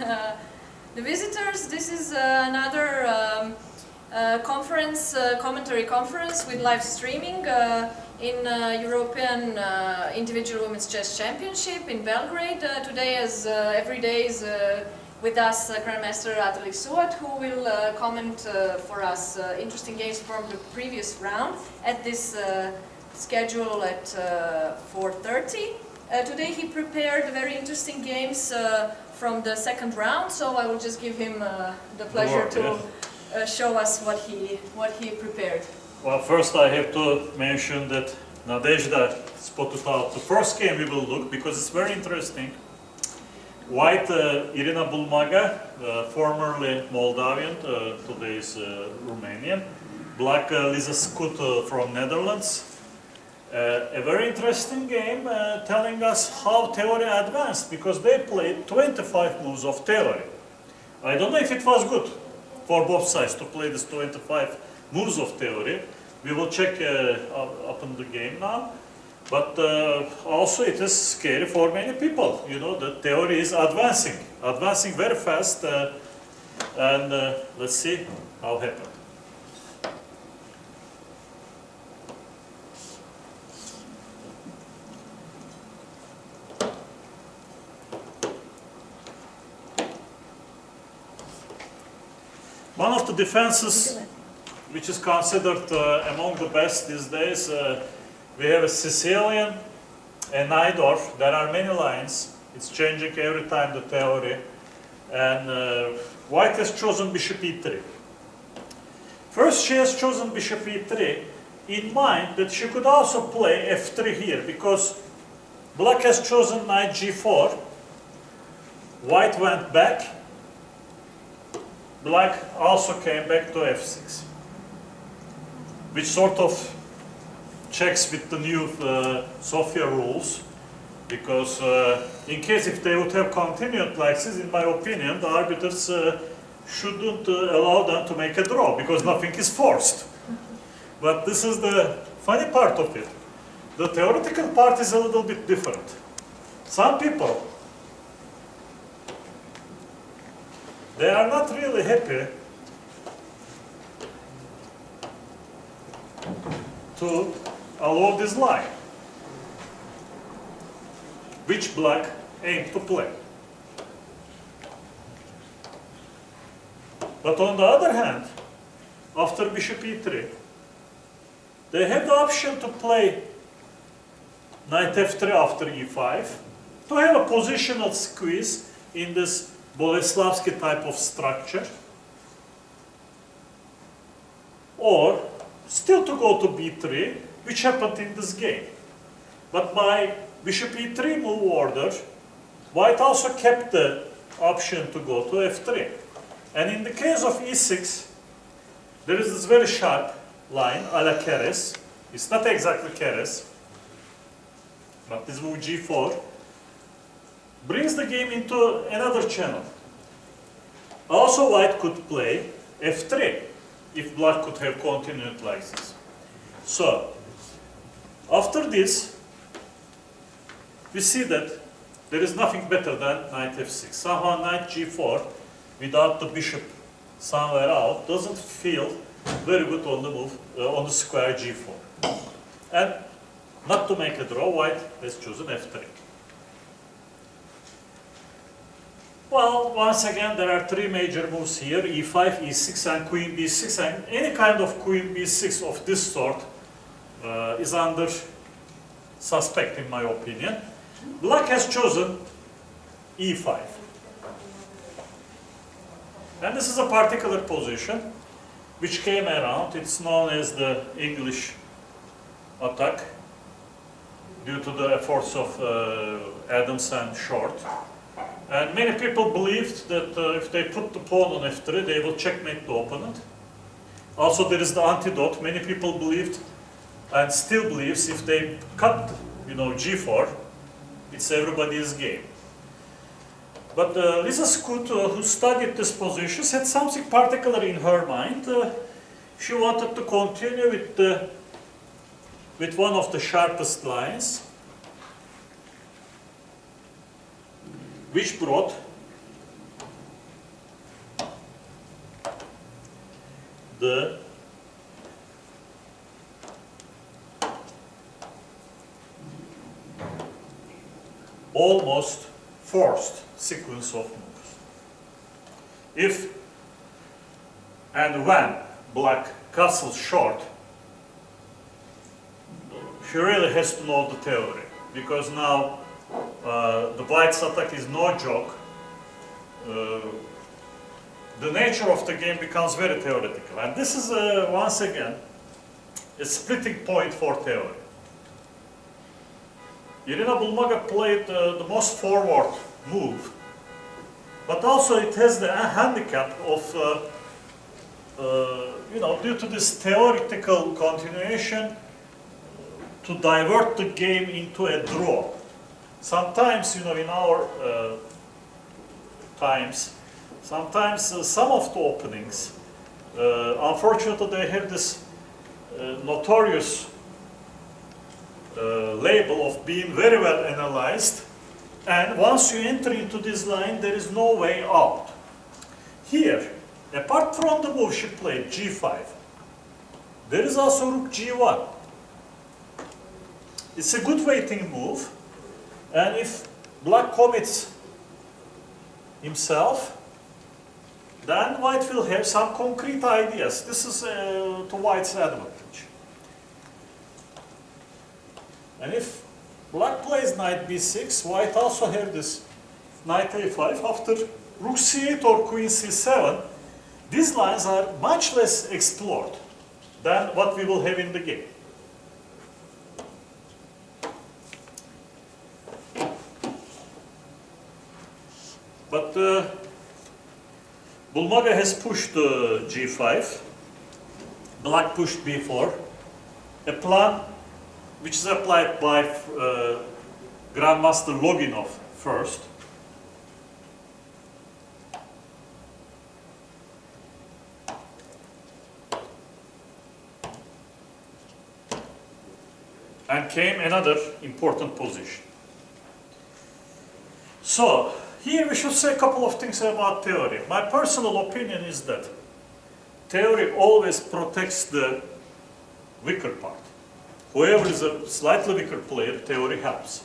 The visitors, this is another commentary conference with live streaming in European Individual Women's Chess Championship in Belgrade. Today, as every day, is with us Grandmaster Atalik who will comment for us interesting games from the previous round at this schedule at 4:30. Today he prepared very interesting games from the second round, so I will just give him the pleasure to show us what he prepared. Well, first I have to mention that Nadezhda spotted out the first game we will look because it's very interesting. White Irina Bulmaga, formerly Moldavian, today is Romanian. Black Lisa Schut from Netherlands. A very interesting game telling us how theory advanced because they played 25 moves of theory. I don't know if it was good for both sides to play this 25 moves of theory. We will check up in the game now. But also it is scary for many people. You know, the theory is advancing very fast. And let's see how it happened. One of the defenses which is considered among the best these days, we have a Sicilian, a Najdorf. There are many lines. It's changing every time the theory. And White has chosen Bishop E3. First, she has chosen Bishop E3 in mind that she could also play F3 here because Black has chosen Knight G4. White went back. Black also came back to F6, which sort of checks with the new Sofia rules, because in case if they would have continued like this, in my opinion, the arbiters shouldn't allow them to make a draw, because nothing is forced. But this is the funny part of it. The theoretical part is a little bit different. Some people, they are not really happy to allow this line, which Black aimed to play. But on the other hand, after Bishop E3, they have the option to play Knight F3 after E5 to have a positional squeeze in this Boleslavsky type of structure, or still to go to B3, which happened in this game. But by Bishop E3 move order, White also kept the option to go to F3. And in the case of E6, there is this very sharp line, a la Keres. It's not exactly Keres, but this move G4 brings the game into another channel. Also, White could play F3 if Black could have continued like this. So, after this, we see that there is nothing better than Knight F6. Somehow Knight G4 without the bishop somewhere out doesn't feel very good on the move, on the square G4. And not to make a draw, White has chosen F3. Well, once again, there are three major moves here, E5, E6, and Queen B6, and any kind of Queen B6 of this sort is under suspect, in my opinion. Black has chosen E5. And this is a particular position which came around. It's known as the English attack due to the efforts of Adams and Short. And many people believed that if they put the pawn on F3, they will checkmate the opponent. Also, there is the antidote. Many people believed, and still believes, if they cut, G4, it's everybody's game. But Lisa Schut, who studied this position, had something particular in her mind. She wanted to continue with one of the sharpest lines, which brought the almost forced sequence of moves. If and when black castles short, she really has to know the theory, because now the white's attack is no joke. The nature of the game becomes very theoretical, and this is once again a splitting point for theory. Irina Bulmaga played the most forward move, but also it has the handicap of, due to this theoretical continuation, to divert the game into a draw. Sometimes, in our times, sometimes some of the openings, unfortunately, they have this notorious label of being very well analyzed, and once you enter into this line, there is no way out. Here, apart from the move she played, g5, there is also rook g1. It's a good waiting move, and if black commits himself, then white will have some concrete ideas. This is to white's advantage. And if black plays knight b6, white also have this knight a5 after rook c8 or queen c7. These lines are much less explored than what we will have in the game. But Bulmaga has pushed g5, black pushed b4, a plan which is applied by Grandmaster Loginov first. And came another important position. So, here we should say a couple of things about theory. My personal opinion is that theory always protects the weaker part. Whoever is a slightly weaker player, theory helps,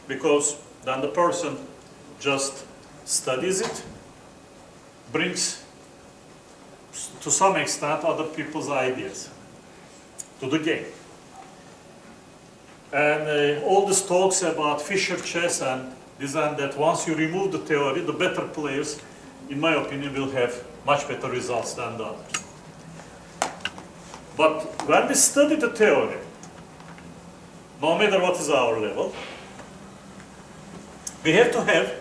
because then the person just studies it, brings to some extent other people's ideas to the game. And all this talks about Fischer chess and this and that, once you remove the theory, the better players, in my opinion, will have much better results than the others. But when we study the theory, no matter what is our level, we have to have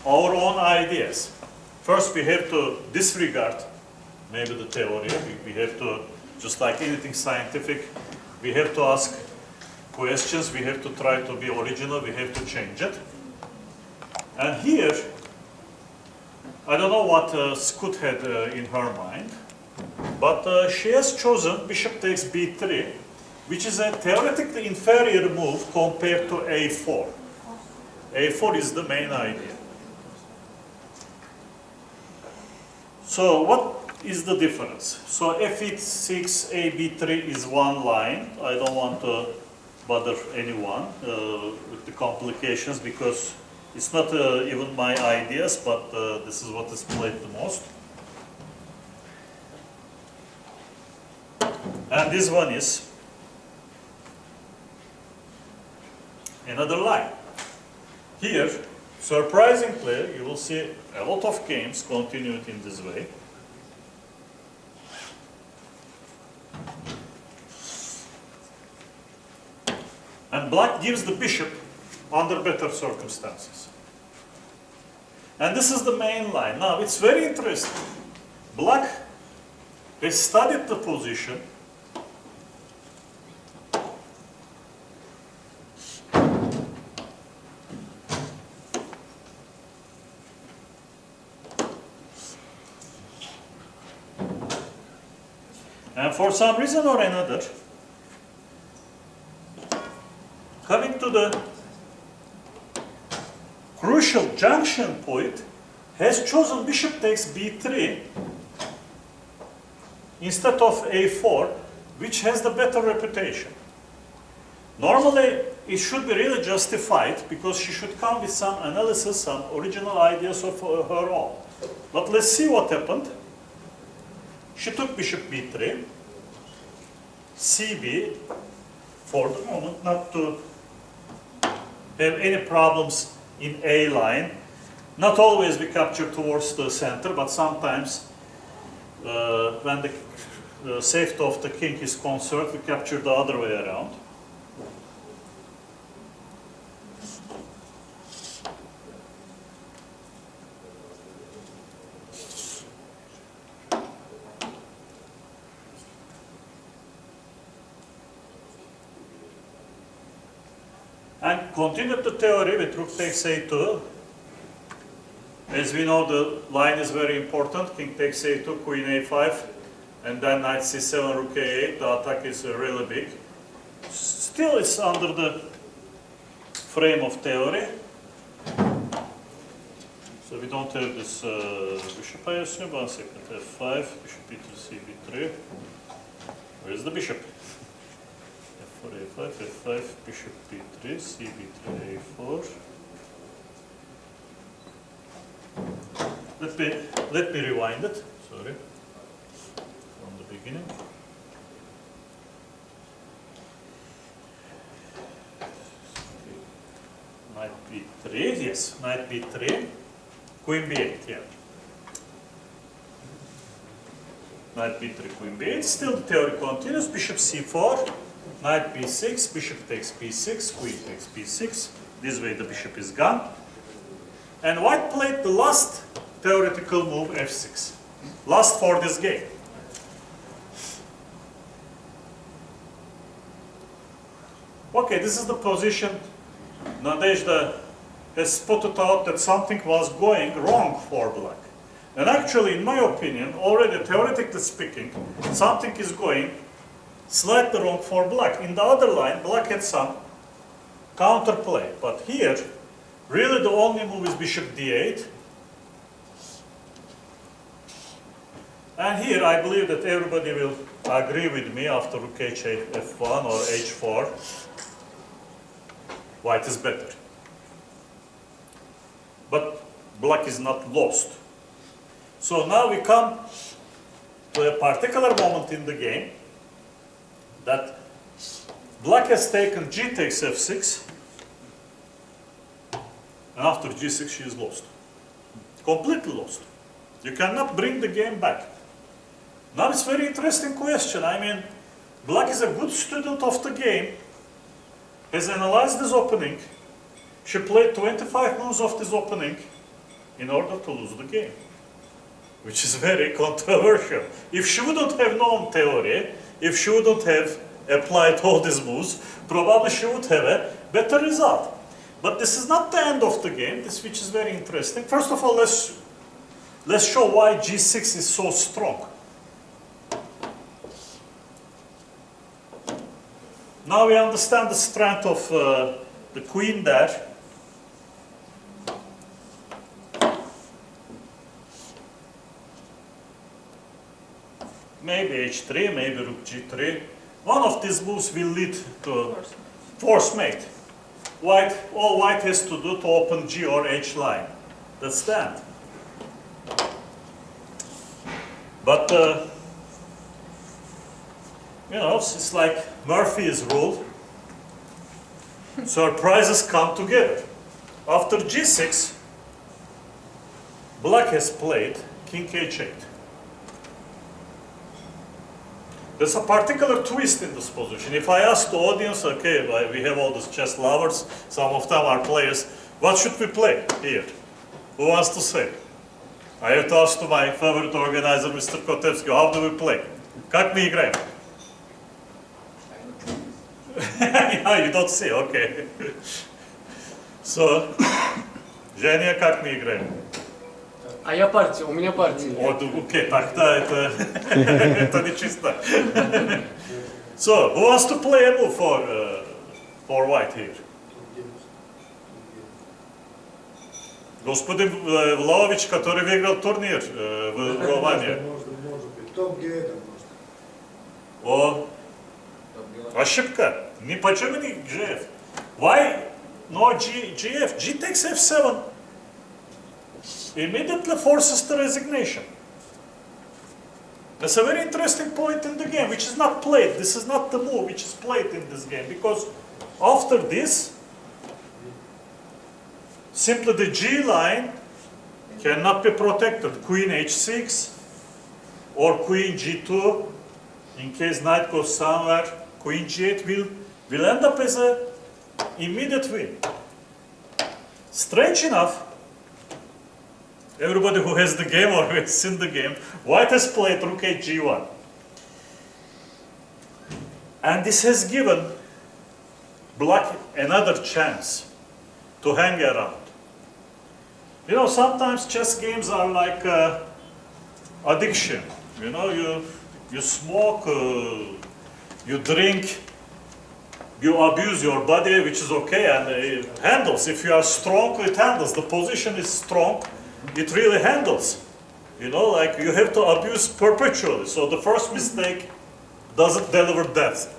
our own ideas. First, we have to disregard maybe the theory. We have to, just like anything scientific, we have to ask questions, we have to try to be original, we have to change it. And here, I don't know what Schut had in her mind, but she has chosen bishop takes b3, which is a theoretically inferior move compared to a4. a4 is the main idea. So what is the difference? So f6, ab3 is one line. I don't want to bother anyone with the complications, because it's not even my ideas, but this is what is played the most. And this one is another line. Here, surprisingly, you will see a lot of games continued in this way. And black gives the bishop under better circumstances. And this is the main line. Now, it's very interesting. Black has studied the position. And for some reason or another, coming to the crucial junction point, has chosen bishop takes b3 instead of a4, which has the better reputation. Normally, it should be really justified because she should come with some analysis, some original ideas of her own. But let's see what happened. She took bishop b3, cb, for the moment, not to have any problems in a line. Not always we capture towards the center, but sometimes when the safety of the king is concerned, we capture the other way around. And continued the theory with rook takes a2. As we know, the line is very important. King takes a2, queen a5, and then knight c7, rook a8. The attack is really big. Still, it's under the frame of theory. So we don't have this bishop, I assume. 1 second, f5, bishop e2, cb3. Where's the bishop? f4, a5, f5, bishop b3, cb3, a4. Let me rewind it, sorry, from the beginning. Knight b3, yes, knight b3, queen b8, yeah. Knight b3, queen b8, still the theory continues, bishop c4, knight b6, bishop takes b6, queen takes b6, this way the bishop is gone. And white played the last theoretical move, f6. Last for this game. Okay, this is the position. Nadezhda has put it out that something was going wrong for black. And actually, in my opinion, already theoretically speaking, something is going slightly wrong for black. In the other line, black had some counterplay. But here, really the only move is bishop d8. And here I believe that everybody will agree with me after rook h8, f1 or h4. White is better. But black is not lost. So now we come to a particular moment in the game that black has taken g takes f6. And after g6 she is lost. Completely lost. You cannot bring the game back. Now it's a very interesting question. I mean, black is a good student of the game, has analyzed this opening. She played 25 moves of this opening in order to lose the game, which is very controversial. If she wouldn't have known theory, if she wouldn't have applied all these moves, probably she would have a better result. But this is not the end of the game, this which is very interesting. First of all, let's show why g6 is so strong. Now we understand the strength of the queen there. Maybe h3, maybe rook g3. One of these moves will lead to force mate. All white has to do to open G or H line. That's the end. But, you know, it's like Murphy's rule. Surprises come together. After G6, black has played King H8. There's a particular twist in this position. If I ask the audience, okay, we have all these chess lovers, some of them are players, what should we play here? Who wants to say? I have to ask to my favorite organizer, Mr. Kotevsky, how do we play? Как мы играем? Yeah, you don't see, okay. So, Женя, как мы играем? А я партия, у меня партия. Окей, так-то это не чисто. So, who wants to play a move for white here? Господин Влаович, который выиграл турнир в Романе. Может быть, топ Г1 может. Or ошибка. Не почему не Gf? Why no Gf? G takes F7. Immediately forces the resignation. That's a very interesting point in the game, which is not played. This is not the move which is played in this game, because after this, simply the G line cannot be protected. Queen H6 or Queen G2, in case knight goes somewhere, Queen G8 will end up as an immediate win. Strange enough, everybody who has the game or who has seen the game, white has played Rook H G1. And this has given black another chance to hang around. You know, sometimes chess games are like addiction. You know, you smoke, you drink, you abuse your body, which is okay, and it handles. If you are strong, it handles. The position is strong, it really handles. You know, like you have to abuse perpetually. So the first mistake doesn't deliver death.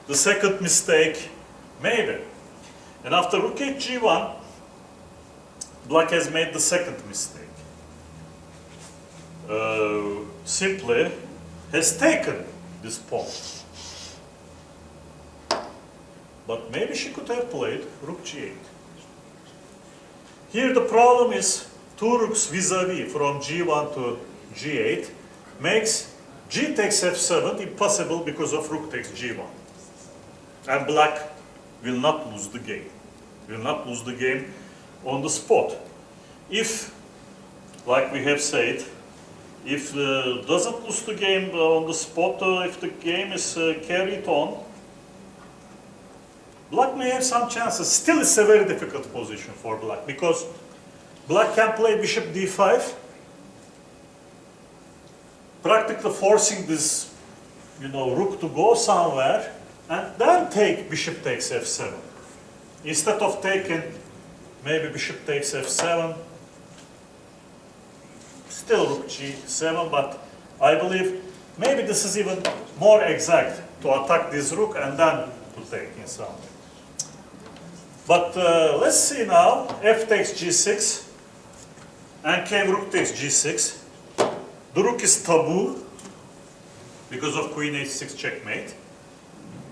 The second mistake, maybe. And after Rook H G1, black has made the second mistake. Simply has taken this pawn. But maybe she could have played Rook G8. Here the problem is two rooks vis-a-vis from G1 to G8 makes G takes F7 impossible because of Rook takes G1. And black will not lose the game. Will not lose the game on the spot. If, like we have said, if doesn't lose the game on the spot, if the game is carried on, black may have some chances. Still, it's a very difficult position for black because black can play bishop d5, practically forcing this, you know, rook to go somewhere, and then take bishop takes f7. Instead of taking maybe bishop takes f7, still rook g7, but I believe maybe this is even more exact to attack this rook and then to take in some way. But let's see now, f takes g6, and came rook takes g6. The rook is taboo because of queen h6 checkmate.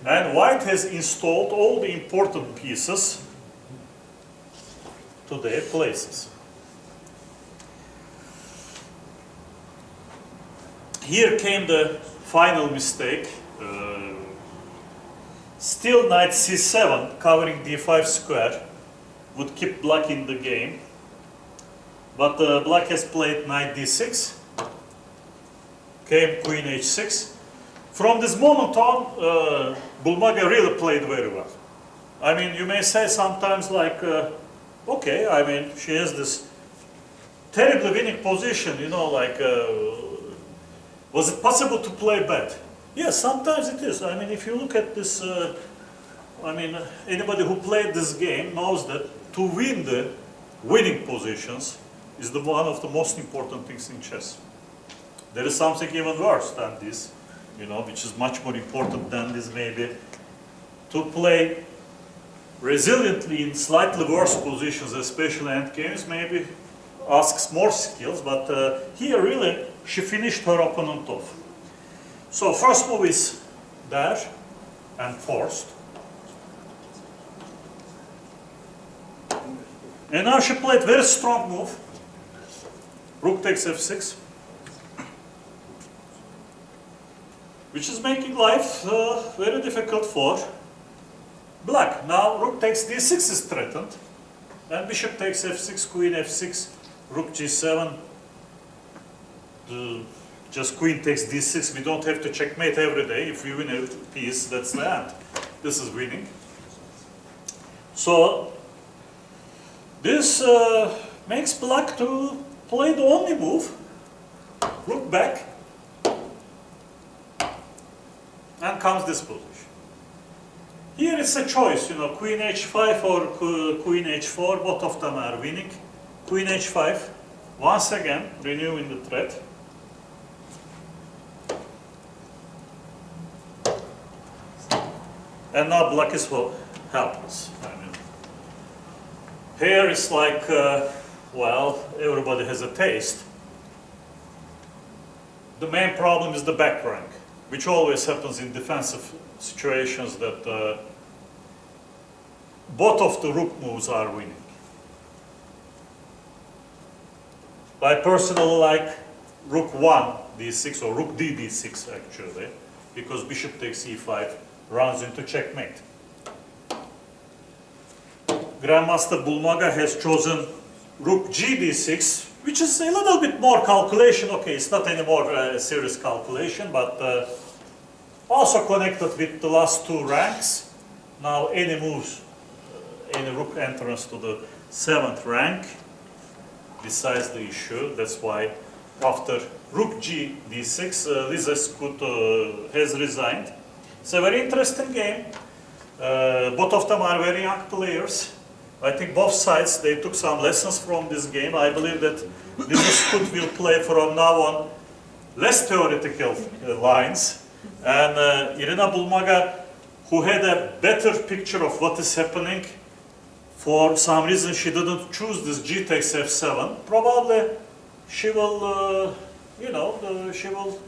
And white has installed all the important pieces to their places. Here came the final mistake. Still knight c7 covering d5 square would keep black in the game. But black has played knight d6. Came queen h6. From this moment on, Bulmaga really played very well. I mean, you may say sometimes like, okay, I mean, she has this terribly winning position, you know, like, was it possible to play bad? Yes, sometimes it is. I mean, if you look at this, I mean, anybody who played this game knows that to win the winning positions is one of the most important things in chess. There is something even worse than this, you know, which is much more important than this maybe. To play resiliently in slightly worse positions, especially end games, maybe asks more skills, but here really she finished her opponent off. So first move is there and forced. And now she played very strong move. Rook takes f6. Which is making life very difficult for black. Now rook takes d6 is threatened. And bishop takes f6, queen f6, rook g7. Just queen takes d6. We don't have to checkmate every day. If we win a piece, that's the end. This is winning. So this makes black to play the only move. Rook back. And comes this position. Here it's a choice, you know, queen h5 or queen h4, both of them are winning. Queen h5, once again, renewing the threat. and now black is helpless. I mean, here it's like, well, everybody has a taste. The main problem is the back rank, which always happens in defensive situations, that both of the rook moves are winning. I personally like rook 1 d6 or rook d d6 actually, because bishop takes e5 runs into checkmate. Grandmaster Bulmaga has chosen rook g d6, which is a little bit more calculation. Okay, it's not any more serious calculation, but also connected with the last two ranks. Now any moves, any rook entrance to the 7th rank decides the issue. That's why after rook g d6, Lizes has resigned. It's a very interesting game. Both of them are very young players. I think both sides, they took some lessons from this game. I believe that Schut will play from now on less theoretical lines. And Irina Bulmaga, who had a better picture of what is happening, for some reason she didn't choose this g takes f7. Probably she will, she will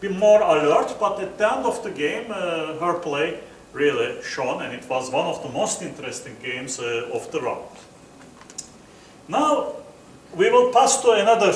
be more alert, but at the end of the game, her play really shone, and it was one of the most interesting games of the round. Now we will pass to another